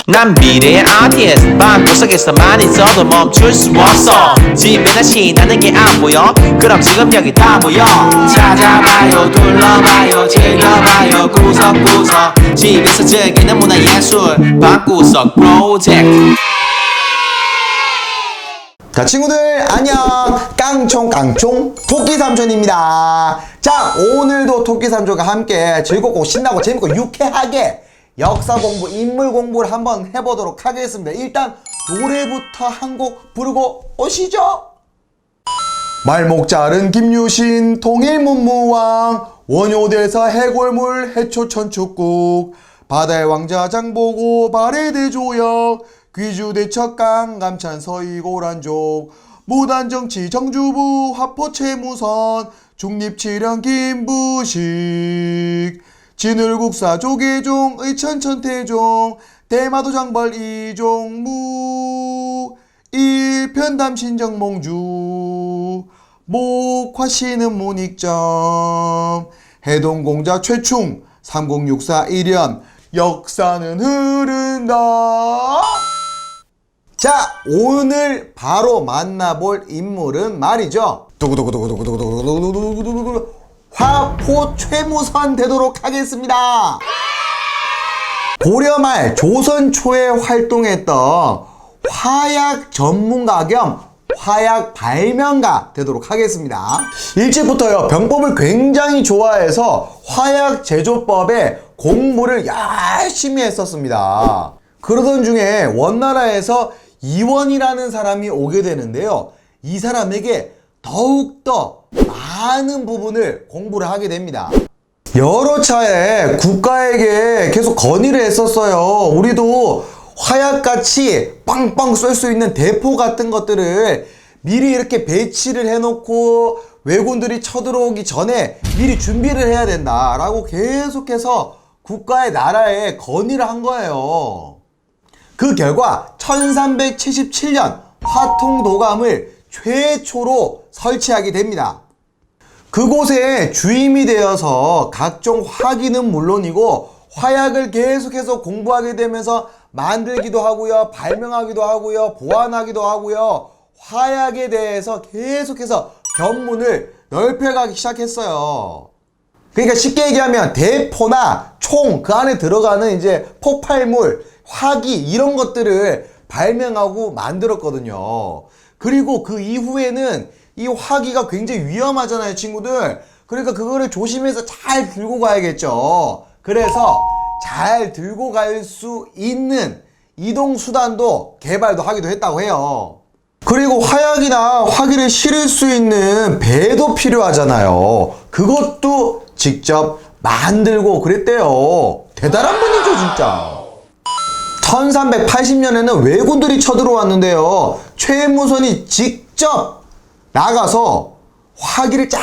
난 미래의 아티스트 방구석에서 많이 써도 멈출 수 없어 집에나 신나는 게 안 보여 그럼 지금 여기 다 모여 찾아봐요 둘러봐요 즐겨봐요 구석구석 집에서 즐기는 문화예술 방구석 프로젝트. 자, 친구들 안녕. 깡총깡총 토끼삼촌입니다. 자, 오늘도 토끼삼촌과 함께 즐겁고 신나고 재밌고 유쾌하게 역사 공부, 인물 공부를 한번 해보도록 하겠습니다. 일단 노래부터 한 곡 부르고 오시죠. 말목자른 김유신 통일문무왕 원효대사 해골물 해초천축국 바다의 왕자 장보고 발해대조역 귀주대첩 강감찬 서이고란족 무단정치 정주부 화포채무선 중립치령 김부식 진울국사 조계종 의천천태종 대마도장벌 이종무 일편담 신정몽주 목화씨는 문익점 해동공자 최충 3064 일연 역사는 흐른다. 자, 오늘 바로 만나볼 인물은 말이죠. 화포최무선 되도록 하겠습니다. 고려 말 조선 초에 활동했던 화약 전문가 겸 화약 발명가 되도록 하겠습니다. 일찍부터요 병법을 굉장히 좋아해서 화약 제조법에 공부를 열심히 했었습니다. 그러던 중에 원나라에서 이원이라는 사람이 오게 되는데요. 이 사람에게 더욱더 많은 부분을 공부를 하게 됩니다. 여러 차례 국가에게 계속 건의를 했었어요. 우리도 화약같이 빵빵 쏠 수 있는 대포 같은 것들을 미리 이렇게 배치를 해놓고 왜군들이 쳐들어오기 전에 미리 준비를 해야 된다 라고 계속해서 국가의 나라에 건의를 한 거예요. 그 결과 1377년 화통도감을 최초로 설치하게 됩니다. 그곳에 주임이 되어서 각종 화기는 물론이고 화약을 계속해서 공부하게 되면서 만들기도 하고요, 발명하기도 하고요, 보완하기도 하고요, 화약에 대해서 계속해서 견문을 넓혀가기 시작했어요. 그러니까 쉽게 얘기하면 대포나 총 그 안에 들어가는 이제 폭발물, 화기 이런 것들을 발명하고 만들었거든요. 그리고 그 이후에는 이 화기가 굉장히 위험하잖아요, 친구들. 그러니까 그거를 조심해서 잘 들고 가야겠죠. 그래서 잘 들고 갈 수 있는 이동수단도 개발도 하기도 했다고 해요. 그리고 화약이나 화기를 실을 수 있는 배도 필요하잖아요. 그것도 직접 만들고 그랬대요. 대단한 분이죠, 진짜. 1380년에는 왜군들이 쳐들어왔는데요. 최무선이 직접 나가서 화기를 쫙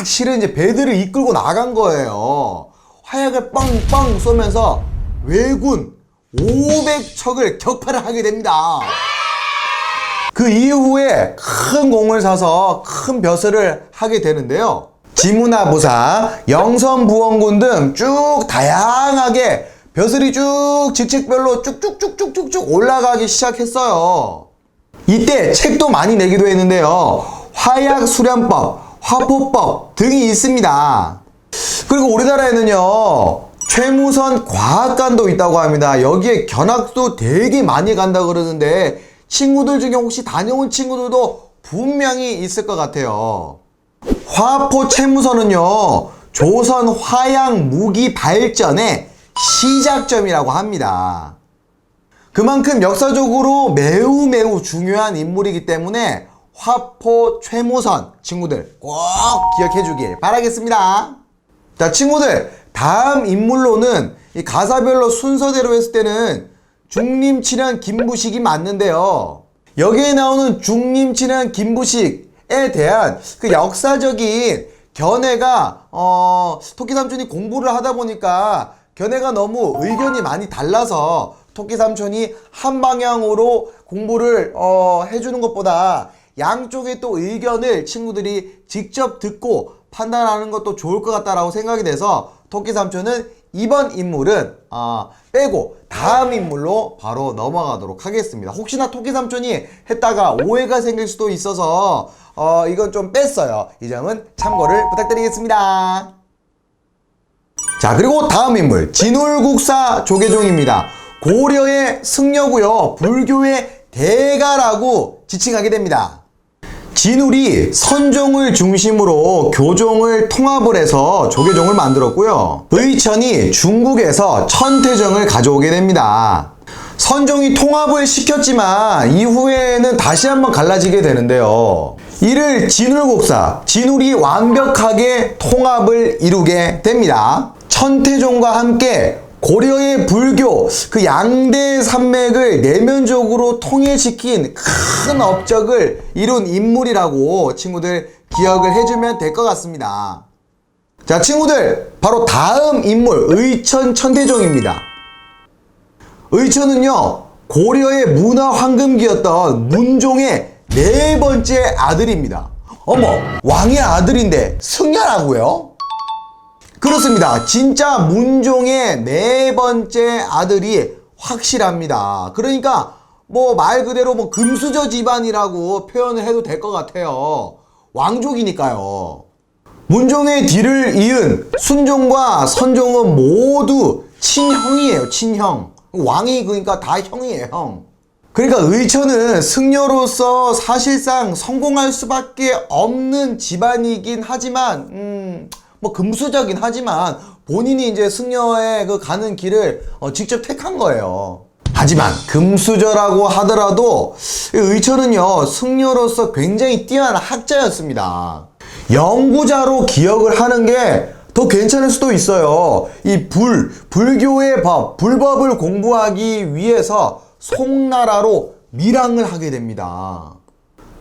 실은 이제 배들을 이끌고 나간 거예요. 화약을 뻥뻥 쏘면서 왜군 500척을 격파를 하게 됩니다. 그 이후에 큰 공을 사서 큰 벼슬을 하게 되는데요. 지무나부사, 영선부원군 등 쭉 다양하게 벼슬이 쭉 직책별로 쭉쭉쭉쭉쭉쭉 올라가기 시작했어요. 이때 책도 많이 내기도 했는데요. 화약수련법, 화포법 등이 있습니다. 그리고 우리나라에는요 최무선 과학관도 있다고 합니다. 여기에 견학도 되게 많이 간다 그러는데 친구들 중에 혹시 다녀온 친구들도 분명히 있을 것 같아요. 화포 최무선은요 조선 화약 무기 발전의 시작점이라고 합니다. 그만큼 역사적으로 매우 중요한 인물이기 때문에 화포 최무선 친구들 꼭 기억해 주길 바라겠습니다. 자, 친구들 다음 인물로는 이 가사별로 순서대로 했을 때는 중림칠현 김부식이 맞는데요. 여기에 나오는 중림칠현 김부식에 대한 그 역사적인 견해가 토끼삼촌이 공부를 하다 보니까 견해가 너무 의견이 많이 달라서 토끼삼촌이 한 방향으로 공부를 해주는 것보다 양쪽의 또 의견을 친구들이 직접 듣고 판단하는 것도 좋을 것 같다라고 생각이 돼서 토끼삼촌은 이번 인물은 빼고 다음 인물로 바로 넘어가도록 하겠습니다. 혹시나 토끼삼촌이 했다가 오해가 생길 수도 있어서 이건 좀 뺐어요. 이 점은 참고를 부탁드리겠습니다. 자, 그리고 다음 인물 진울국사 조계종입니다. 고려의 승려고요. 불교의 대가라고 지칭하게 됩니다. 진울이 선종을 중심으로 교종을 통합을 해서 조계종을 만들었고요. 의천이 중국에서 천태종을 가져오게 됩니다. 선종이 통합을 시켰지만 이후에는 다시 한번 갈라지게 되는데요. 이를 진울국사, 진울이 완벽하게 통합을 이루게 됩니다. 천태종과 함께 고려의 불교 그 양대 산맥을 내면적으로 통일시킨 큰 업적을 이룬 인물이라고 친구들 기억을 해주면 될 것 같습니다. 자, 친구들 바로 다음 인물 의천 천태종입니다. 의천은요 고려의 문화 황금기였던 문종의 네 번째 아들입니다. 어머, 왕의 아들인데 승려라고요? 그렇습니다. 진짜 문종의 네 번째 아들이 확실합니다. 그러니까 뭐 말 그대로 뭐 금수저 집안이라고 표현을 해도 될 것 같아요. 왕족이니까요. 문종의 뒤를 이은 순종과 선종은 모두 친형이에요. 친형. 왕이 그러니까 다 형이에요. 형. 그러니까 의천은 승려로서 사실상 성공할 수밖에 없는 집안이긴 하지만 뭐 금수저긴 하지만 본인이 이제 승려에 그 가는 길을 직접 택한 거예요. 하지만 금수저라고 하더라도 의천은요 승려로서 굉장히 뛰어난 학자였습니다. 연구자로 기억을 하는 게 더 괜찮을 수도 있어요. 이 불교의 법, 불법을 공부하기 위해서 송나라로 밀항을 하게 됩니다.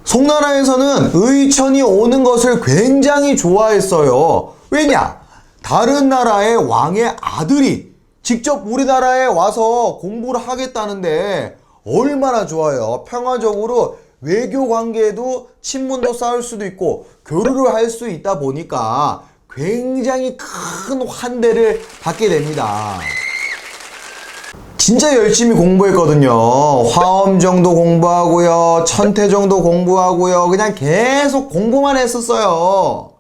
송나라에서는 의천이 오는 것을 굉장히 좋아했어요. 왜냐? 다른 나라의 왕의 아들이 직접 우리나라에 와서 공부를 하겠다는데 얼마나 좋아요. 평화적으로 외교 관계도 친분도 쌓을 수도 있고 교류를 할 수 있다 보니까 굉장히 큰 환대를 받게 됩니다. 진짜 열심히 공부했거든요. 화엄정도 공부하고요. 천태정도 공부하고요. 그냥 계속 공부만 했었어요.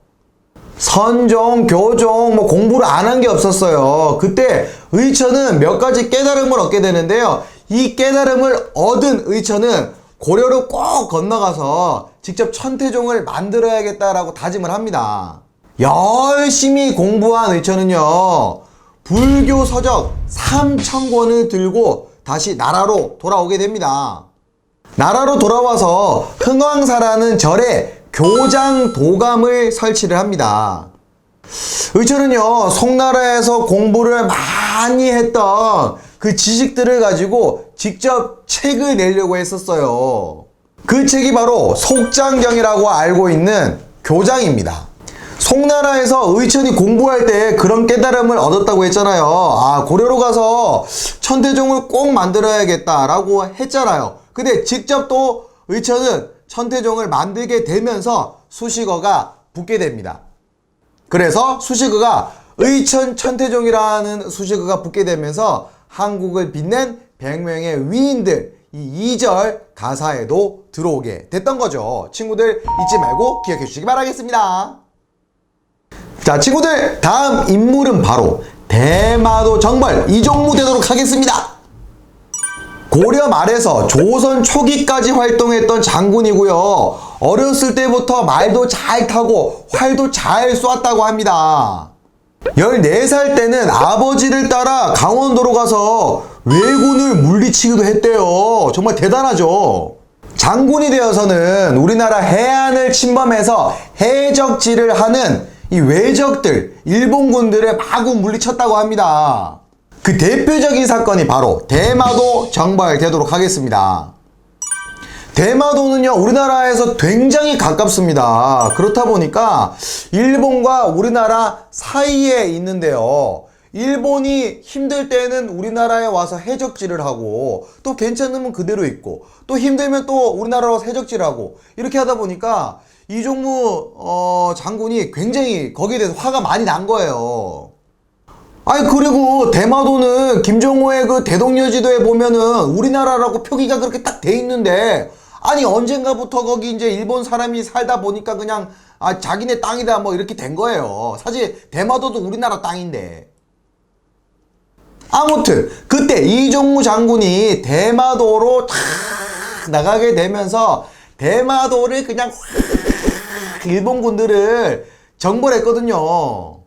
선종, 교종 뭐 공부를 안 한 게 없었어요. 그때 의천은 몇 가지 깨달음을 얻게 되는데요. 이 깨달음을 얻은 의천은 고려로 꼭 건너가서 직접 천태종을 만들어야겠다라고 다짐을 합니다. 열심히 공부한 의천은요. 불교 서적 3,000권을 들고 다시 나라로 돌아오게 됩니다. 나라로 돌아와서 흥왕사라는 절에 교장 도감을 설치를 합니다. 의천은요 송나라에서 공부를 많이 했던 그 지식들을 가지고 직접 책을 내려고 했었어요. 그 책이 바로 속장경이라고 알고 있는 교장입니다. 송나라에서 의천이 공부할 때 그런 깨달음을 얻었다고 했잖아요. 고려로 가서 천태종을 꼭 만들어야겠다라고 했잖아요. 근데 직접 또 의천은 천태종을 만들게 되면서 수식어가 붙게 됩니다. 그래서 수식어가 의천 천태종이라는 수식어가 붙게 되면서 한국을 빛낸 100명의 위인들 이 2절 가사에도 들어오게 됐던 거죠. 친구들 잊지 말고 기억해 주시기 바라겠습니다. 자, 친구들 다음 인물은 바로 대마도 정벌 이종무 되도록 하겠습니다. 고려 말에서 조선 초기까지 활동했던 장군이고요. 어렸을 때부터 말도 잘 타고 활도 잘 쏘았다고 합니다. 14살 때는 아버지를 따라 강원도로 가서 왜군을 물리치기도 했대요. 정말 대단하죠. 장군이 되어서는 우리나라 해안을 침범해서 해적질을 하는 이 외적들, 일본군들을 마구 물리쳤다고 합니다. 그 대표적인 사건이 바로 대마도 정벌되도록 하겠습니다. 대마도는요 우리나라에서 굉장히 가깝습니다. 그렇다 보니까 일본과 우리나라 사이에 있는데요. 일본이 힘들 때는 우리나라에 와서 해적질을 하고 또 괜찮으면 그대로 있고 또 힘들면 또 우리나라로 와서 해적질을 하고 이렇게 하다 보니까 이종무 장군이 굉장히 거기에 대해서 화가 많이 난 거예요. 아니 그리고 대마도는 김정호의 그 대동여지도에 보면은 우리나라라고 표기가 그렇게 딱 돼 있는데 아니 언젠가부터 거기 이제 일본 사람이 살다 보니까 그냥 자기네 땅이다 뭐 이렇게 된 거예요. 사실 대마도도 우리나라 땅인데. 아무튼 그때 이종무 장군이 대마도로 탁 나가게 되면서 대마도를 그냥 확 일본군들을 정벌 했거든요.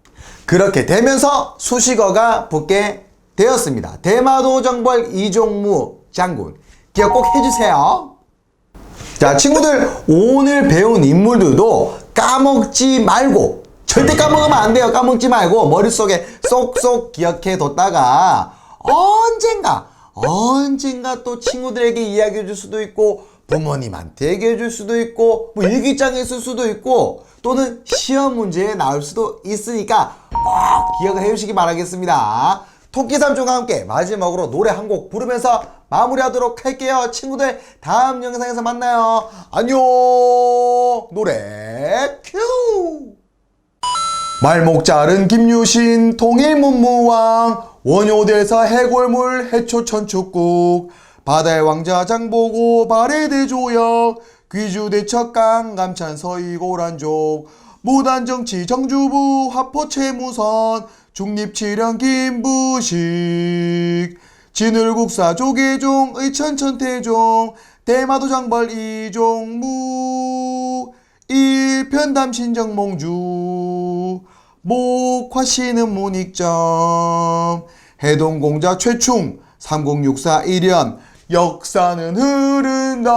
그렇게 되면서 수식어가 붙게 되었습니다. 대마도 정벌 이종무 장군. 기억 꼭 해주세요. 자, 친구들 오늘 배운 인물들도 까먹지 말고, 절대 까먹으면 안 돼요. 까먹지 말고 머릿속에 쏙쏙 기억해 뒀다가 언젠가 또 친구들에게 이야기해 줄 수도 있고 부모님한테 얘기해 줄 수도 있고 뭐 일기장에 쓸 수도 있고 또는 시험 문제에 나올 수도 있으니까 꼭 기억을 해 주시기 바라겠습니다. 토끼삼촌과 함께 마지막으로 노래 한 곡 부르면서 마무리하도록 할게요. 친구들 다음 영상에서 만나요. 안녕. 노래 큐. 말목자른 김유신 통일문무왕 원효대사 해골물 해초천축국 바다의 왕자 장보고 발해대조역 귀주대첩 강감찬 서이고란족 무단정치 정주부 화포채무선 중립치령 김부식 진울국사 조계종 의천천태종 대마도 장벌 이종무 일편담 신정몽주 목화씨는 문익점 해동공자 최충 3064 1연 역사는 흐른다.